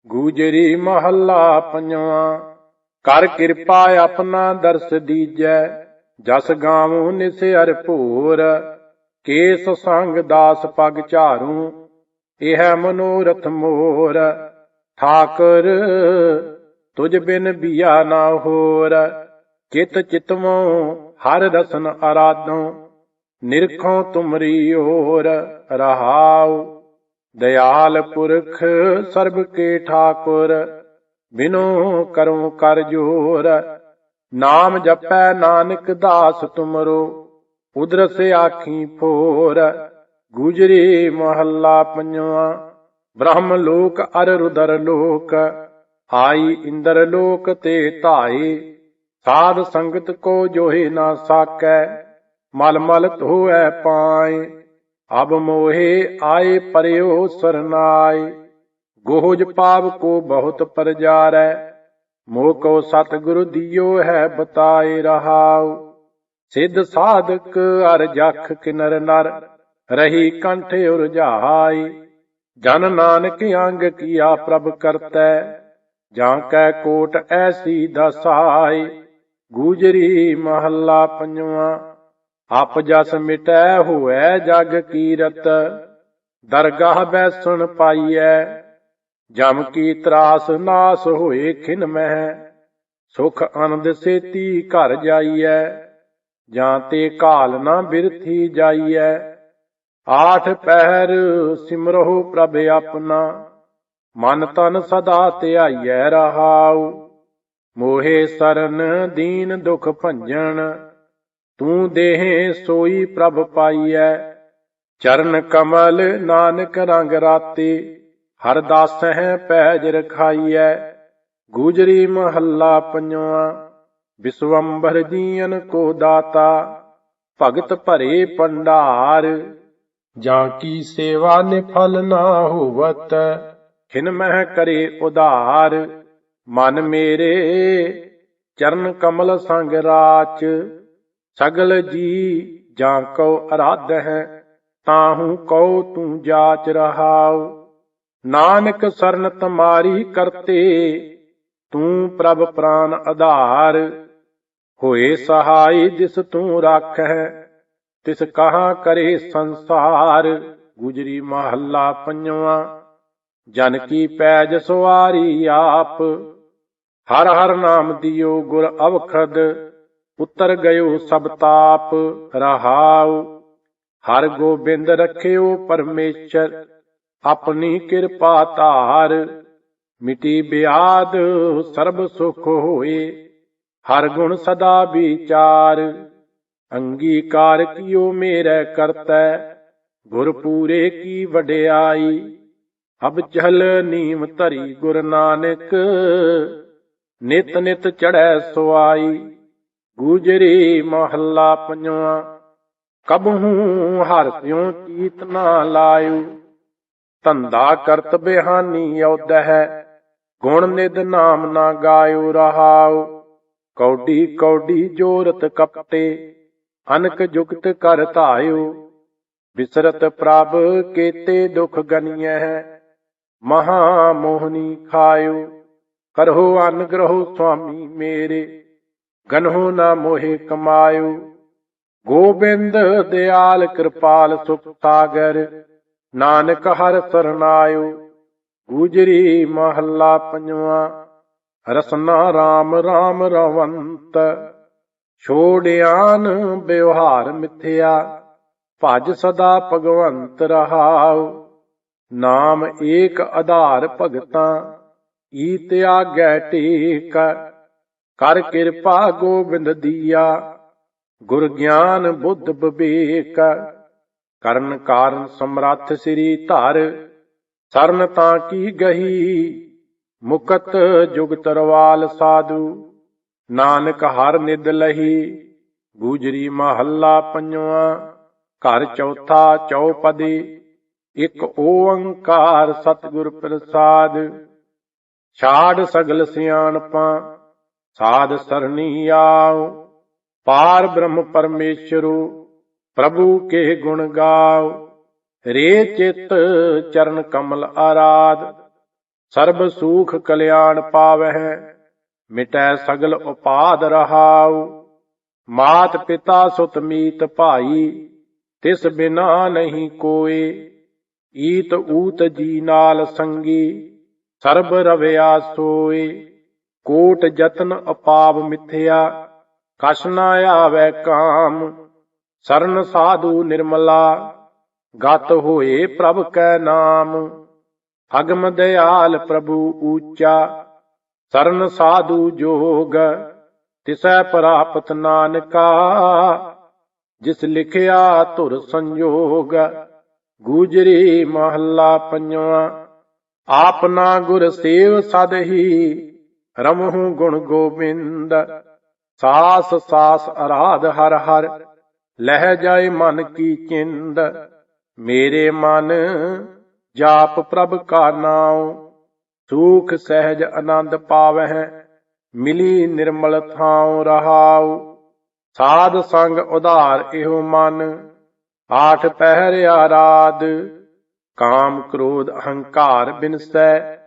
ਗੂਜਰੀ ਮਹੱਲਾ ਪੰਜਵਾਂ। ਕਰ ਕਿਰਪਾ ਆਪਣਾ ਦਰਸ ਦੀਜੈ, ਜਸ ਗਾਵੂ ਨਿਸ ਹਰਿ ਭੋਰ। ਕੇਸ ਸੰਗ ਦਾਸ ਪਗ ਝਾਰੂ, ਇਹ ਮਨੋਰਥ ਮੋਰ। ਠਾਕੁਰ ਤੁਝ ਬਿਨ ਬੀਆ ਨਾ ਹੋਰ, ਚਿਤ ਚਿਤਵੋਂ ਹਰ ਰਸਨ ਅਰਾਧੋਂ। ਨਿਰਖੋਂ ਤੁਮਰੀ ਓਰ ਰਹਾਉ, ਦਇਆਲ ਪੁਰਖ ਸਰਬ ਕੇ ਠਾਕੁਰ। ਬਿਨੋ ਕਰਉ ਕਰ ਜੋਰ, ਨਾਮ ਜਪੈ ਨਾਨਕ ਦਾਸ ਤੁਮਰੋ। ਉਦਰਸ ਆਖੀ ਫੋਰ। ਗੂਜਰੀ ਮਹੱਲਾ ਪੰਜਵਾਂ। ਬ੍ਰਹਮ ਲੋਕ ਅਰ ਰੁਦਰ ਲੋਕ, ਆਈ ਇੰਦਰ ਲੋਕ ਤੇ ਧਾਏ। ਸਾਧ ਸੰਗਤ ਕੋ ਜੋਹਿ ਨਾ ਸਾਕੈ, ਮਲ ਮਲ ਧੋਐ ਪਾਏ। ਅਬ ਮੋਹਿ ਆਏ ਪਰਿਓ ਸਰਨਾਏ, ਗੋਹਜ ਪਾਪ ਕੋ ਬਹੁਤ ਪਰਜਾਰੈ। ਮੋਹ ਕੋ ਸਤਿਗੁਰ ਦਿਓ ਹੈ ਬਤਾਏ ਰਹਾਉ। ਸਿੱਧ ਸਾਧਕ ਅਰ ਜਖ ਕਿਨਰ ਨਰ, ਰਹੀ ਕੰਠ ਉਰਝਾਈ। ਜਨ ਨਾਨਕ ਅੰਗ ਕੀਆ ਪ੍ਰਭ ਕਰਤੈ, ਜਾਂ ਕੈ ਕੋਟ ਐਸੀ ਦਸਾਈ। ਗੂਜਰੀ ਮਹੱਲਾ ਪੰਜਵਾਂ। ਅਪ ਜਸ ਮਿਟੈ ਹੋਐ ਜਗ ਕੀਰਤ, ਦਰਗਾਹ ਬੈਸਣ ਪਾਈਐ। ਜਮ ਕੀ ਤਰਾਸ ਨਾਸ ਹੋਏ ਖਿਨ ਮਹਿ, ਸੁਖ ਆਨੰਦ ਸੇਤੀ ਘਰ ਜਾਈਐ। ਜਾਂ ਤੇ ਘਾਲ ਨਾ ਬਿਰਥੀ ਜਾਈਐ, ਆਠ ਪਹਿਰ ਸਿਮਰਹੁ ਪ੍ਰਭ ਆਪਣਾ। ਮਨ ਤਨ ਸਦਾ ਧਿਆਈਐ ਰਹਾਉ, ਮੋਹਿ ਸਰਨ ਦੀਨ ਦੁਖ ਭੰਜਨ। ਤੂੰ ਦੇਹ ਸੋਈ ਪ੍ਰਭ ਪਾਈਐ, ਚਰਨ ਕਮਲ ਨਾਨਕ ਰੰਗ ਰਾਤੇ। ਹਰ ਦਾਸਹਿ ਪੈਜ ਰਖਾਈਐ। ਗੂਜਰੀ ਮਹੱਲਾ ਪੰਜਵਾਂ। ਵਿਸਵੰਭਰ ਜੀਅਨ ਕੋ ਦਾਤਾ, ਭਗਤ ਭਰੇ ਭੰਡਾਰ। ਜਾਂ ਕੀ ਸੇਵਾ ਨਿਫਲ ਨਾ ਹੋਵਤ, ਖਿਨ ਮਹਿ ਕਰੇ ਉਧਾਰ। ਮਨ ਮੇਰੇ ਚਰਨ ਕਮਲ ਸੰਗ ਰਾਚ, ਸਗਲ ਜੀ ਜਾਂ ਕਉ ਅਰਾਧਹਿ। ਤਾਹੂ ਕਉ ਤੂੰ ਜਾਚ ਰਹਾਉ, ਨਾਨਕ ਸਰਨ ਤੁਮਾਰੀ ਕਰਤੇ। ਤੂੰ ਪ੍ਰਭ ਪ੍ਰਾਨ ਆਧਾਰ, ਹੋਏ ਸਹਾਈ ਜਿਸ ਤੂੰ ਰਾਖਹਿ। ਤਿਸ ਕਹਾ ਕਰੇ ਸੰਸਾਰ। ਗੁਜਰੀ ਮਹੱਲਾ ਪੰਜਵਾਂ। ਜਨ ਕੀ ਪੈਜ ਸਵਾਰੀ ਆਪ, ਹਰ ਹਰ ਨਾਮ ਦਿਓ ਗੁਰ ਅਵਖਦ। ਉਤਰ ਗਇਓ ਸਭ ਤਾਪ ਰਹਾਉ, ਹਰ ਗੋਬਿੰਦ ਰਖਿਓ ਪਰਮੇਸ਼ਰ। ਆਪਣੀ ਕਿਰਪਾ ਧਾਰ, ਮਿਟੀ ਬਿਆਦ ਸਰਬ ਸੁਖ ਹੋਏ। ਹਰ ਗੁਣ ਸਦਾ ਵਿਚਾਰ, ਅੰਗੀਕਾਰ ਕੀਓ ਮੇਰੇ ਕਰਤੈ। ਗੁਰ ਪੂਰੇ ਕੀ ਵਡਿਆਈ, ਅਬ ਚਲ ਨੀਮ ਧਰੀ ਗੁਰ ਨਾਨਕ। ਨਿਤ ਨਿਤ ਚੜ੍ਹੈ ਸੁਆਈ। ਗੂਜਰੀ ਮਹੱਲਾ ਪੰਜਵਾਂ। ਕਬਹੂ ਹਰਿ ਸਿਉ ਚੀਤ ਨਾ ਲਾਇਓ, ਧੰਦਾ ਕਰਤ ਬਿਹਾਨੀ ਔਦਹਿ। ਗੁਣ ਨਿਧ ਨਾਮ ਨਾ ਗਾਇਓ ਰਹਾਉ, ਕੌਡੀ ਕੌਡੀ ਜੋਰਤ ਕਪਟੇ। ਅਨਕ ਜੁਗਤ ਕਰ ਧਾਇਓ, ਬਿਸਰਤ ਪ੍ਰਭ ਕੇਤੇ ਦੁਖ ਗਨੀਐ। ਮਹਾ ਮੋਹਨੀ ਖਾਇਓ, ਕਰਹੁ ਅਨਗ੍ਰਹੁ ਸੁਆਮੀ ਮੇਰੇ। ਗਨਹੁ ਨਾ ਮੋਹਿ ਕਮਾਇਓ, ਗੋਬਿੰਦ ਦਿਆਲ ਕਿਰਪਾਲ ਸੁਖ ਸਾਗਰ। ਨਾਨਕ ਹਰਿ ਸਰਨਾਇਓ। ਗੂਜਰੀ ਮਹੱਲਾ ਪੰਜਵਾਂ। ਰਸਨਾ ਰਾਮ ਰਾਮ ਰਵੰਤ, ਛੋੜਿਆਨ ਵਿਵਹਾਰ ਮਿਥਿਆ। ਭਜ ਸਦਾ ਭਗਵੰਤ ਰਹਾਉ, ਨਾਮ ਏਕ ਆਧਾਰ ਭਗਤਾਂ। ਈਤ ਆਗੈ ਟੇਕ, ਕਰ ਕਿਰਪਾ ਗੋਬਿੰਦ ਦੀਆ। ਗੁਰ ਗਿਆਨ ਬੁੱਧ ਵਿਵੇਕ, ਕਰਨ ਕਾਰਨ ਸਮਰੱਥ ਸ੍ਰੀ ਧਰ। ਸਰਨ ਤਾਂ ਕੀ ਗਹੀ, ਮੁਕਤ ਜੁਗਤ ਰਵਾਲ ਸਾਧੂ। ਨਾਨਕ ਹਰ ਨਿਧ ਲਹੀ। ਗੂਜਰੀ ਮਹੱਲਾ ਪੰਜਵਾਂ। ਘਰ ਚੌਥਾ ਚੌਪਦੀ, ਇਕ ਓੰਕਾਰ ਸਤਿਗੁਰ ਪ੍ਰਸਾਦ। ਛਾੜ ਸਗਲ ਸਿਆਣਪਾਂ, ਸਾਧ ਸਰਣੀ ਆਓ। ਪਾਰ ਬ੍ਰਹਮ ਪਰਮੇਸ਼ਰੂ, ਪ੍ਰਭੂ ਕੇ ਗੁਣ ਗਾਓ। ਰੇ ਚਿਤ ਚਰਨ ਕਮਲ ਆਰਾਧ, ਸਰਬ ਸੂਖ ਕਲਿਆਣ ਪਾਵਹਿ, ਮਿਟੈ ਸਗਲ ਉਪਾਦ ਰਹਾਉ। ਮਾਤ ਪਿਤਾ ਸੁਤ ਮੀਤ ਭਾਈ, ਤਿਸ ਬਿਨਾ ਨਹੀਂ ਕੋਇ। ਈਤ ਊਤ ਜੀ ਨਾਲ ਸੰਗੀ, ਸਰਬ ਰਵਿਆ ਸੋਇ। ਕੋਟ ਜਤਨ ਅਪਾਵ ਮਿਥਿਆ, ਕਛ ਨ ਆਵੈ ਕਾਮ। ਸਰਨ ਸਾਧੂ ਨਿਰਮਲਾ, ਗਤ ਹੋਏ ਪ੍ਰਭ ਕੈ ਨਾਮ। ਅਗਮ ਦਿਆਲ ਪ੍ਰਭੂ ਊਚਾ, ਸਰਨ ਸਾਧੂ ਜੋਗ। ਤਿਸੈ ਪ੍ਰਾਪਤ ਨਾਨਕਾ, ਜਿਸ ਲਿਖਿਆ ਧੁਰ ਸੰਜੋਗ। ਗੂਜਰੀ ਮਹੱਲਾ ਪੰਜਵਾਂ। ਆਪਨਾ ਗੁਰ ਸੇਵ ਸਦ ਹੀ, ਰਮਹੁ ਗੁਣ ਗੋਬਿੰਦ। ਸਾਸ ਸਾਸ ਅਰਾਧ ਹਰ ਹਰ, ਲਹਿ ਜਾਏ ਮਨ ਕੀ ਚਿੰਦ। ਮੇਰੇ ਮਨ ਜਾਪ ਪ੍ਰਭ ਕਾ ਨਾਉ, ਸੂਖ ਸਹਿਜ ਆਨੰਦ ਪਾਵਹਿ। ਮਿਲੀ ਨਿਰਮਲ ਥਾਉ ਰਹਾਉ, ਸਾਧ ਸੰਗ ਉਧਾਰ ਇਹੋ ਮਨ। ਆਠ ਪਹਿਰ ਆਰਾਧ, ਕਾਮ ਕ੍ਰੋਧ ਅਹੰਕਾਰ ਬਿਨਸੈ।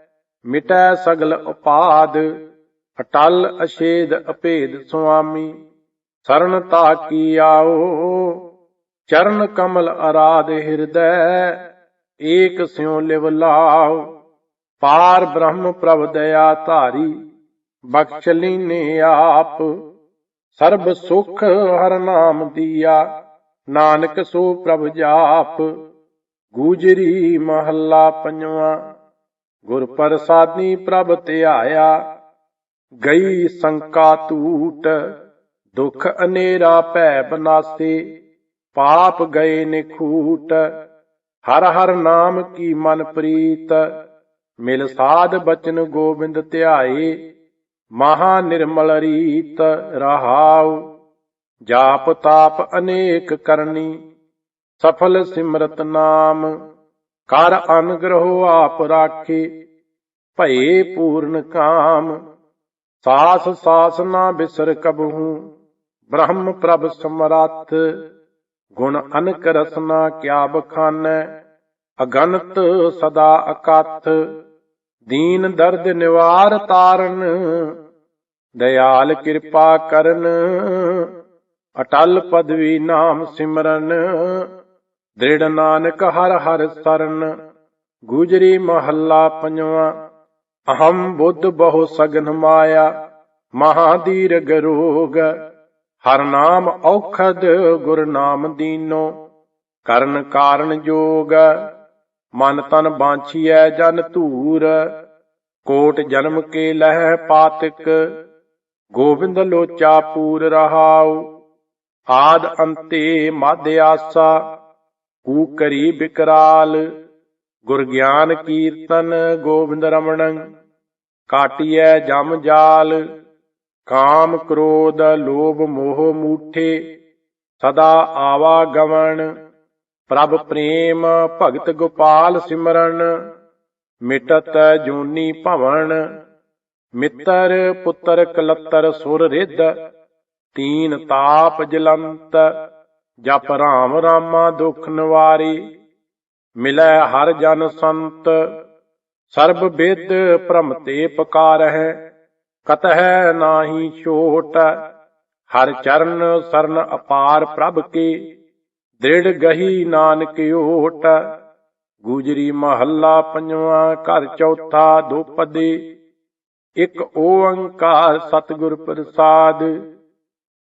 ਮਿਟੈ ਸਗਲ ਉਪਾਦ, ਅਟਲ ਅਛੇਦ ਅਭੇਦ ਸੁਆਮੀ। ਸਰਨ ਤਾਕੀ ਆਓ, ਚਰਨ ਕਮਲ ਅਰਾਧ ਹਿਰਦੈ। ਏਕ ਸਿਉ ਲਿਵ ਲਾਉ, ਪਾਰ ਬ੍ਰਹਮ ਪ੍ਰਭ ਦਇਆ ਧਾਰੀ। ਬਖਸ਼ ਲੀਨੇ ਆਪ, ਸਰਬ ਸੁਖ ਹਰ ਨਾਮ ਦੀਆ। ਨਾਨਕ ਸੋ ਪ੍ਰਭ ਜਾਪ। ਗੂਜਰੀ ਮਹੱਲਾ ਪੰਜਵਾਂ। ਗੁਰ ਪ੍ਰਸਾਦੀ ਪ੍ਰਭ ਧਿਆਇਆ, ਗਈ ਸੰਕਾ ਟੂਟ। ਦੁਖ ਅਨੇਰਾ ਭੈ ਬਨਾਸੇ, ਪਾਪ ਗਏ ਨਿਖੂਟ। ਹਰ ਹਰ ਨਾਮ ਕੀ ਮਨ ਪ੍ਰੀਤ, ਮਿਲ ਸਾਧ ਬਚਨ ਗੋਬਿੰਦ ਧਿਆਏ। ਮਹਾ ਨਿਰਮਲ ਰੀਤ ਰਹਾਉ, ਜਾਪ ਤਾਪ ਅਨੇਕ ਕਰਨੀ। ਸਫਲ ਸਿਮਰਤ ਨਾਮ, ਕਰ ਅਨਗ੍ਰਹੁ ਆਪ ਰਾਖੇ। ਭਏ ਪੂਰਨ ਕਾਮ, ਸਾਸ ਸਾਸ ਨਾ ਬਿਸਰ ਕਬਹੂ। ਬ੍ਰਹਮ ਪ੍ਰਭ ਸਮਰੱਥ, ਗੁਣ ਅਨਕ ਰਸਨਾ ਕਿਆ ਬਖਾਨੈ। ਅਗਨਤ ਸਦਾ ਅਕਥ, ਦੀਨ ਦਰਦ ਨਿਵਾਰ ਤਾਰਨ। ਦਇਆਲ ਕਿਰਪਾ ਕਰਨ, ਅਟਲ ਪਦਵੀ ਨਾਮ ਸਿਮਰਨ। ਦ੍ਰਿੜ ਨਾਨਕ ਹਰ ਹਰ ਸਰਨ। ਗੂਜਰੀ ਮਹੱਲਾ ਪੰਜਵਾਂ। ਅਹੰ ਬੁੱਧ ਬਹੁ ਸਗਨ ਮਾਇਆ, ਮਹਾਦੀਰਘ ਰੋਗ। ਹਰ ਨਾਮ ਔਖਦ, ਗੁਰ ਨਾਮ ਦੀਨੋ। ਕਰਨ ਕਾਰਨ ਜੋਗ, ਮਨ ਤਨ ਬਾਂਛੀਐ ਜਨ ਧੂਰ। ਕੋਟ ਜਨਮ ਕੇ ਲਹਿ ਪਾਤਕ, ਗੋਬਿੰਦ ਲੋਚਾ ਪੂਰ ਰਹਾਉ। ਆਦ ਅੰਤੇ ਮਧ ਆਸਾ, ਕੂ ਕਰੀ ਬਿਕਰਾਲ। ਗੁਰ ਗਿਆਨ ਕੀਰਤਨ ਗੋਬਿੰਦ ਰਮਣੰ, ਕਾਟਿਐ ਜਮ ਜਾਲ। ਕਾਮ ਕ੍ਰੋਧ ਲੋਭ ਮੋਹ ਮੂਠੇ, ਸਦਾ ਆਵਾ ਗਵਣ। ਪ੍ਰਭ ਪ੍ਰੇਮ ਭਗਤ ਗੋਪਾਲ ਸਿਮਰਨ, ਮਿਟਤ ਜੂਨੀ ਭਵਨ। ਮਿੱਤਰ ਪੁੱਤਰ ਕਲੱਤਰ ਸੁਰ ਰਿੱਧ, ਤੀਨ ਤਾਪ ਜਲੰਤ। ਜਪ ਰਾਮ ਰਾਮਾ ਦੁਖ ਨਿਵਾਰੀ, ਮਿਲੈ ਹਰ ਜਨ ਸੰਤ। ਸਰਬ ਬਿਦ ਭ੍ਰਮ ਤੇ ਪੁਕਾਰਹਿ, ਕਤਹਿ ਨਾਹੀ ਛੋਟ। ਹਰ ਚਰਨ ਸਰਨ ਅਪਾਰ ਪ੍ਰਭ ਕੇ, ਦ੍ਰਿੜ ਗਹੀ ਨਾਨਕ ਓਟ। ਗੂਜਰੀ ਮਹੱਲਾ ਪੰਜਵਾਂ। ਘਰ ਚੌਥਾ ਦੋਪਦੀ, ਇਕ ਓੰਕਾਰ ਸਤਿਗੁਰ ਪ੍ਰਸਾਦ।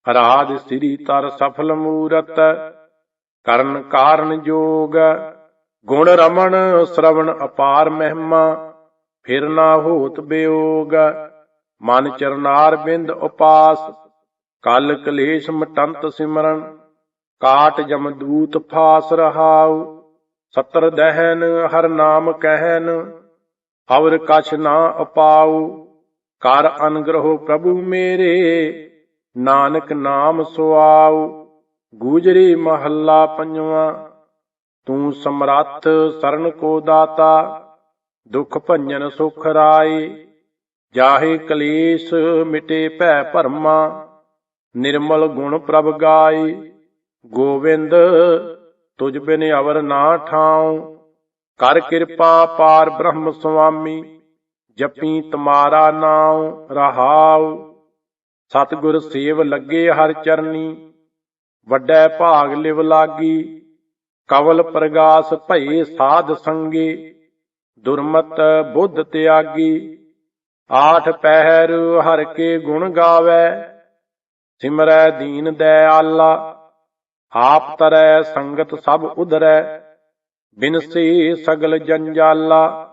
ਅਰਾਧ ਸ੍ਰੀ ਤਰ ਸਫਲ ਮੂਰਤ, ਕਰਨ ਕਾਰਨ ਜੋਗ। ਗੁਣ ਰਮਣ ਸ਼ਰਵਣ ਅਪਾਰ ਮਹਿਮਾ, ਫਿਰ ਨਾ ਹੋਤ ਬਿਯੋਗ। ਮਨ ਚਰਨਾਰ ਬਿੰਦ ਉਪਾਸ, ਕਲ ਕਲੇਸ਼ ਮਟੰਤ ਸਿਮਰਨ। ਕਾਟ ਜਮਦੂਤ ਫਾਸ ਰਹਾਉ, ਸਤਰ ਦਹਿਨ ਹਰ ਨਾਮ ਕਹਿਨ। ਅਵਰ ਕਛ ਨਾ ਅਪਾਉ, ਕਰ ਅਨਗ੍ਰਹੁ ਪ੍ਰਭੂ ਮੇਰੇ। ਨਾਨਕ ਨਾਮ ਸੁਆਉ। ਗੂਜਰੀ ਮਹੱਲਾ ਪੰਜਵਾਂ। ਤੂੰ ਸਮਰੱਥ ਸਰਨ ਕੋ ਦਾਤਾ, ਦੁਖ ਭੰਜਨ ਸੁਖ ਰਾਈ। ਜਾਹੇ ਕਲੇਸ਼ ਮਿਟੇ ਭੈ ਭਰਮਾ, ਨਿਰਮਲ ਗੁਣ ਪ੍ਰਭ ਗਾਈ। ਗੋਵਿੰਦ ਤੁਝ ਬਿਨ ਅਵਰ ਨਾ ਠਾਉ, ਕਰ ਕਿਰਪਾ ਪਾਰ ਬ੍ਰਹਮ ਸੁਆਮੀ। ਜਪੀ ਤੁਮਾਰਾ ਨਾਉ ਰਹਾਉ। ਸਤਿਗੁਰ ਸੇਵ ਲੱਗੇ ਹਰ ਚਰਨੀ, ਵੱਡੈ ਭਾਗ ਲਿਵ ਲਾਗੀ। ਕਵਲ ਪ੍ਰਗਾਸ ਭਏ ਸਾਧ ਸੰਗੇ, ਦੁਰਮਤ ਬੁੱਧ ਤਿਆਗੀ। ਆਠ ਪਹਿਰ ਹਰ ਕੇ ਗੁਣ ਗਾਵੈ, ਸਿਮਰੈ ਦੀਨ ਦਇਆਲਾ। ਆਪ ਤਰੈ ਸੰਗਤ ਸਭ ਉਧਰੈ, ਬਿਨਸੇ ਸਗਲ ਜੰਜਾਲਾ।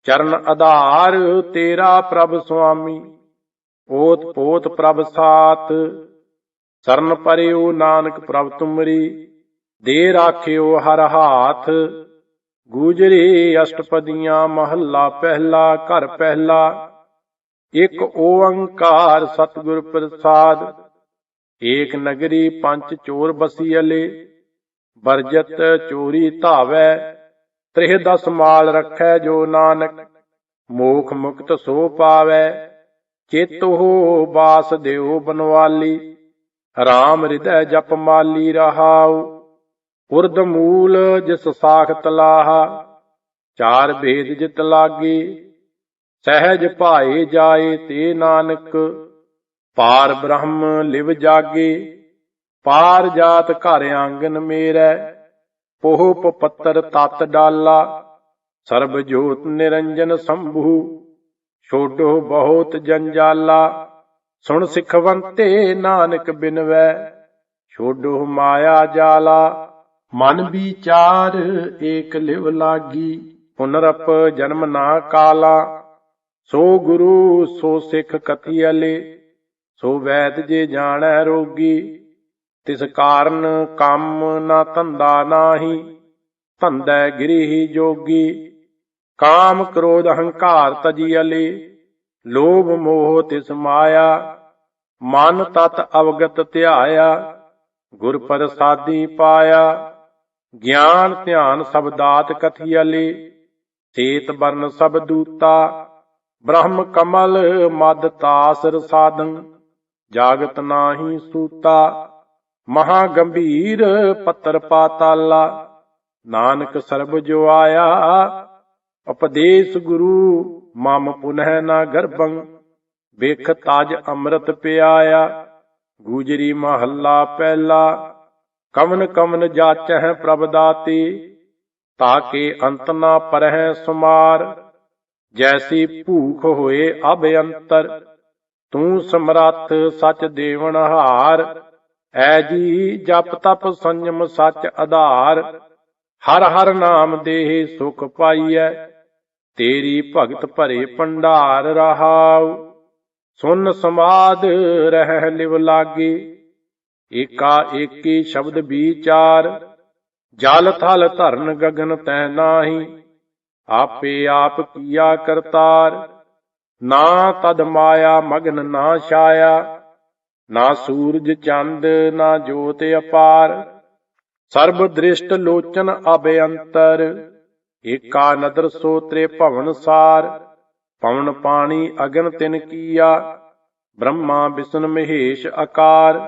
ਚਰਨ ਆਧਾਰ ਤੇਰਾ ਪ੍ਰਭ ਸੁਆਮੀ, ਓਤ ਪੋਤ ਪ੍ਰਭ ਸਾਤ। ਸਰਨ ਪਰਿਓ ਨਾਨਕ ਪ੍ਰਭ ਤੁਮਰੀ, ਦੇ ਰਾਖਿਓ ਹਰ ਹਾਥ। ਗੂਜਰੀ ਅਸ਼ਟਪਦੀਆਂ ਮਹੱਲਾ ਪਹਿਲਾ। ਘਰ ਪਹਿਲਾ। ਇਕ ਓੰਕਾਰ ਸਤਿਗੁਰ ਪ੍ਰਸਾਦ। ਏਕ ਨਗਰੀ ਪੰਚ ਚੋਰ ਬਸੀਅਲੇ, ਬਰਜਤ ਚੋਰੀ ਧਾਵੈ। ਤ੍ਰਿਹ ਦਸ ਮਾਲ ਰੱਖੈ ਜੋ ਨਾਨਕ, ਮੋਖ ਮੁਕਤ ਸੋ ਪਾਵੈ। ਚੇਤੋ ਬਾਸ ਦਿਓ ਬਨਵਾਲੀ, ਰਾਮ ਹਿਰਦੈ ਜਪ ਮਾਲੀ ਰਹਾਉ। ਉਰਦ ਮੂਲ ਜਿਸ ਸਾਖਤ ਲਾਹਾ, ਚਾਰ ਭੇਦ ਜਿਤ ਲਾਗੀ। ਸਹਿਜ ਭਾਏ ਜਾਏ ਤੇ ਨਾਨਕ, ਪਾਰ ਬ੍ਰਹਮ ਲਿਵ ਜਾਗੇ। ਪਾਰ ਜਾਤ ਘਰ ਆਂਗਨ ਮੇਰੈ, ਪੋਹ ਪੱਤਰ ਤਤ ਡਾਲਾ। ਸਰਬ ਜੋਤ ਨਿਰੰਜਨ ਸੰਭੂ, ਛੋਡੋ ਬਹੁਤ ਜੰਜਾਲਾ। ਸੁਣ ਸਿਖਵੰਤੇ ਨਾਨਕ ਬਿਨਵੈ, ਛੋਡੋ ਮਾਇਆ ਜਾਲਾ। ਮਨ ਵਿਚਾਰ ਏਕ ਲਿਵ ਲਾਗੀ, ਪੁਨਰਪ ਜਨਮ ਨਾ ਕਾਲਾ। ਸੋ ਗੁਰੂ ਸੋ ਸਿੱਖ ਕਥੀਅਲੇ, ਸੋ ਵੈਦ ਜੇ ਜਾਣੈ ਰੋਗੀ। ਤਿਸ ਕਾਰਨ ਕੰਮ ਨਾ ਧੰਦਾ ਨਾਹੀ, ਧੰਦੈ ਗਿਰੀ ਜੋਗੀ। ਕਾਮ ਕ੍ਰੋਧ ਹੰਕਾਰ ਤਜੀਅਲੇ, ਲੋਭ ਮੋਹ ਤਿਸ ਮਾਇਆ। ਮਨ ਤਤ ਅਵਗਤ ਧਿਆਇਆ, ਗੁਰ ਪ੍ਰਸਾਦੀ ਪਾਇਆ। ਗਿਆਨ ਧਿਆਨ ਸਭ ਦਾਤ ਕਥੀਅਲੇ, ਸੇਤ ਬਰਨ ਸਭ ਦੂਤਾ। ਬ੍ਰਹਮ ਕਮਲ ਮਦ ਤਾਸ ਰਸਾਦੰ, ਜਾਗਤ ਨਾਹੀ ਸੂਤਾ। ਮਹਾ ਗੰਭੀਰ ਪੱਤਰ ਪਾਤਾਲਾ, ਨਾਨਕ ਸਰਬ ਜੋ ਆਇਆ। ਉਪਦੇਸ਼ ਗੁਰੂ ਮਮ ਪੁਨਹ ਨਾ ਗਰਭੰ, ਵੇਖ ਤਜ ਅੰਮ੍ਰਿਤ ਪਿਆਇਆ। ਗੂਜਰੀ ਮਹੱਲਾ ਪਹਿਲਾ। ਕਵਨ ਕਵਨ ਜਾਚਹਿ ਪ੍ਰਭ ਦਾਤੇ, ਤਾਕੇ ਅੰਤ ਨਾ ਪਰਹਿ ਸੁਮਾਰ। ਜੈਸੀ ਭੂਖ ਹੋਏ ਅਭ ਅੰਤਰ, ਤੂੰ ਸਮਰੱਥ ਸਚ ਦੇਵਨ ਹਾਰ। ਐਜੀ ਜਪ ਤਪ ਸੰਜਮ ਸਚ ਆਧਾਰ, ਹਰ ਹਰ ਨਾਮ ਦੇਹ ਸੁਖ ਪਾਈਐ। ਤੇਰੀ ਭਗਤ ਭਰੇ ਭੰਡਾਰ ਰਹਾਉ। ਸੁਨ ਸਮਾਦ ਰਹਿ ਲਿਵ ਲਾਗੇ, ਏਕਾ ਏਕੀ ਸ਼ਬਦ ਵਿਚਾਰ। ਜਲ ਥਲ ਧਰਨ ਗਗਨ ਤੈ ਨਾਹੀ, ਆਪੇ ਆਪ ਕੀਆ ਕਰਤਾਰ। ਨਾ ਤਦ ਮਾਇਆ ਮਗਨ ਨਾ ਛਾਇਆ, ਨਾ ਸੂਰਜ ਚੰਦ ਨਾ ਜੋਤ ਅਪਾਰ। ਸਰਬ ਦ੍ਰਿਸ਼ਟ ਲੋਚਨ ਅਭਯੰਤਰ, ਏਕਾ ਨਦਰ ਸੋ ਤ੍ਰੇ ਭਵਨ ਸਾਰ। ਪਵਨ ਪਾਣੀ ਅਗਨ ਤਿਨ ਕੀਆ, ਬ੍ਰਹਮਾ ਵਿਸ਼ਨ ਮਹੇਸ਼ ਆਕਾਰ।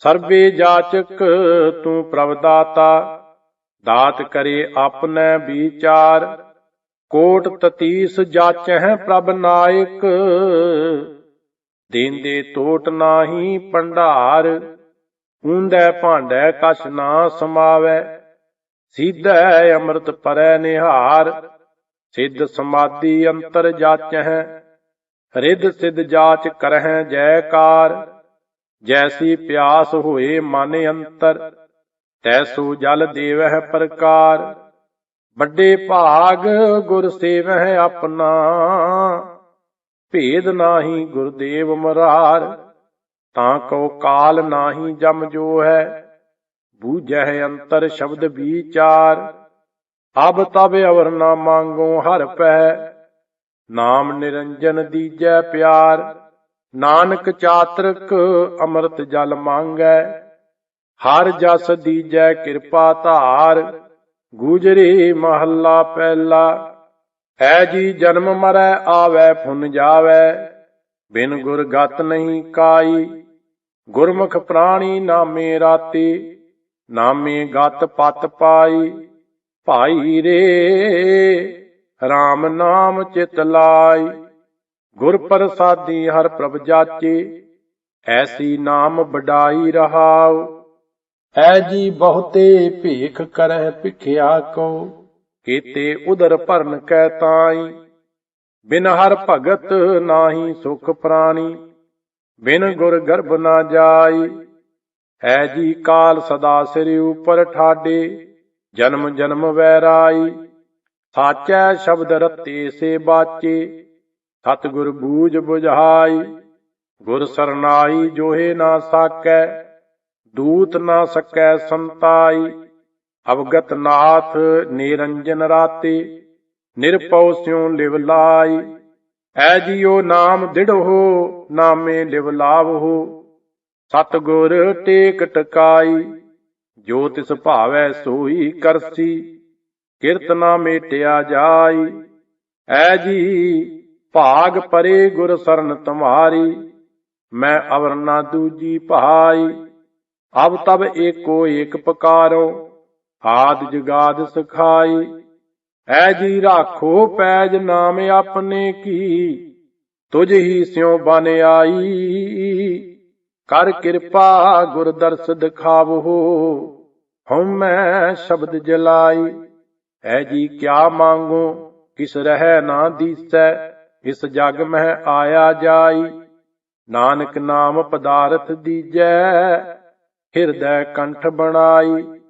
ਸਰਬੇ ਜਾਚਕ ਤੂੰ ਪ੍ਰਭ ਦਾਤਾ, ਦਾਤ ਕਰੇ ਆਪਨੈ ਵਿਚਾਰ। ਕੋਟ ਤਤੀਸ ਜਾਚਹਿ ਪ੍ਰਭ ਨਾਇਕ, ਦੇਂਦੇ ਟੋਟ ਨਾਹੀ ਭੰਡਾਰ। ਊਂਧੈ ਭਾਂਡੈ ਕਛ ਨਾ ਸਮਾਵੈ, ਸੀਧੈ ਅੰਮ੍ਰਿਤ ਪਰੈ ਨਿਹਾਰ। ਸਿੱਧ ਸਮਾਧੀ ਅੰਤਰ ਜਾਚਹਿ, ਰਿੱਧ ਸਿੱਧ ਜਾਚ ਕਰਹਿ ਜੈਕਾਰ। ਜੈਸੀ ਪਿਆਸ ਹੋਏ ਮਨ ਅੰਤਰ, ਤੈਸੋ ਜਲ ਦੇਵਹਿ ਪ੍ਰਕਾਰ। ਵੱਡੇ ਭਾਗ ਗੁਰ ਸੇਵਹਿ ਆਪਣਾ, ਭੇਦ ਨਾਹੀ ਗੁਰਦੇਵ ਮਰਾਰ। ਤਾਂ ਕਉ ਕਾਲ ਨਾਹੀ ਜਮ ਜੋ ਹੈ, ਬੂਝਹਿ ਅੰਤਰ ਸ਼ਬਦ ਵਿਚਾਰ। ਅਬ ਤਬ ਅਵਰ ਨਾ ਮੰਗੋ ਹਰ ਪੈ, ਨਾਮ ਨਿਰੰਜਨ ਦੀਜੈ ਪਿਆਰ। ਨਾਨਕ ਚਾਤ੍ਰਿਕ ਅੰਮ੍ਰਿਤ ਜਲ ਮੰਗੈ, ਹਰ ਜਸ ਦੀਜੈ ਕਿਰਪਾ ਧਾਰ। ਗੂਜਰੀ ਮਹੱਲਾ ਪਹਿਲਾ। ਹੈ ਜੀ ਜਨਮ ਮਰੈ ਆਵੈ ਫੁਨ ਜਾਵੈ, ਬਿਨ ਗੁਰ ਗਤ ਨਹੀਂ ਕਾਈ। ਗੁਰਮੁਖ ਪ੍ਰਾਣੀ ਨਾਮੇ ਰਾਤੀ, ਨਾਮੇ ਗਤ ਪਤ ਪਾਈ। ਭਾਈ ਰੇ RAM ਨਾਮ ਚਿਤ ਲਾਈ। ਗੁਰ ਪ੍ਰਸਾਦੀ ਹਰ ਪ੍ਰਭ ਜਾਚੇ, ਐਸੀ ਨਾਮ ਵਡਾਈ ਰਹਾਉ। ਐ ਜੀ ਬਹੁਤੇ ਭੇਖ ਕਰਹਿ ਭਿਖਿਆ ਕੋ, ਕੀਤੇ ਉਦਰ ਭਰਨ ਕੈ ਤਾਈ। ਬਿਨ ਹਰ ਭਗਤ ਨਾਹੀ ਸੁਖ ਪ੍ਰਾਣੀ, ਬਿਨ ਗੁਰ ਗਰਭ ਨਾ ਜਾਈ। ਹੈ ਜੀ ਕਾਲ ਸਦਾ ਸਿਰ ਉਪਰ ਠਾਡੇ, ਜਨਮ ਜਨਮ ਵੈਰਾਈ। ਸਾਚੈ ਸ਼ਬਦ ਰਤੇ ਸੇ ਬਾਚੇ, ਸਤਿਗੁਰ ਬੂਝ ਬੁਝਾਈ। ਗੁਰ ਸਰਨਾਈ ਜੋਹੇ ਨਾ ਸਾਕੈ, ਦੂਤ ਨਾ ਸਕੈ ਸੰਤਾਈ। ਅਵਗਤ ਨਾਥ ਨਿਰੰਜਨ ਰਾਤੇ, ਨਿਰਭਉ ਸਿਉ ਲਿਵ ਲਾਈ। ਐ ਜੀਓ ਨਾਮ ਦਿੜਹੁ, ਨਾਮੇ ਲਿਵ ਲਾਵਹੁ। ਸਤਿਗੁਰ ਟੇਕ ਟਕਾਈ, ਜੋ ਤਿਸ ਭਾਵੈ ਸੋਈ ਕਰਸੀ। ਕਿਰਤ ਨਾ ਮੇਟਿਆ ਜਾਈ। ਐ ਜੀ ਭਾਗ ਪਰੇ ਗੁਰ ਸਰਨ ਤੁਮਾਰੀ, ਮੈਂ ਅਵਰ ਨਾ ਦੂਜੀ ਭਾਈ। ਅਬ ਤਬ ਏਕੋ ਏਕ ਪੁਕਾਰੋ, ਆਦਿ ਜੁਗਾਦਿ ਸਿਖਾਈ। ਐ ਜੀ ਰਾਖੋ ਪੈਜ ਨਾਮ ਆਪਣੇ ਕੀ, ਤੁਝ ਹੀ ਸਿਉ ਬਨ ਆਈ। ਕਰ ਕਿਰਪਾ ਗੁਰ ਦਰਸ ਦਿਖਾਵੋ, ਹਉਮੈ ਸ਼ਬਦ ਜਲਾਈ। ਐ ਜੀ ਕਿਆ ਮੰਗੋ ਕਿਸ ਰਹਿ ਨਾ ਦੀਸੈ, ਇਸ ਜਗ ਮਹਿ ਆਇਆ ਜਾਈ। ਨਾਨਕ ਨਾਮ ਪਦਾਰਥ ਦੀਜੈ, ਹਿਰਦੈ ਕੰਠ ਬਣਾਈ।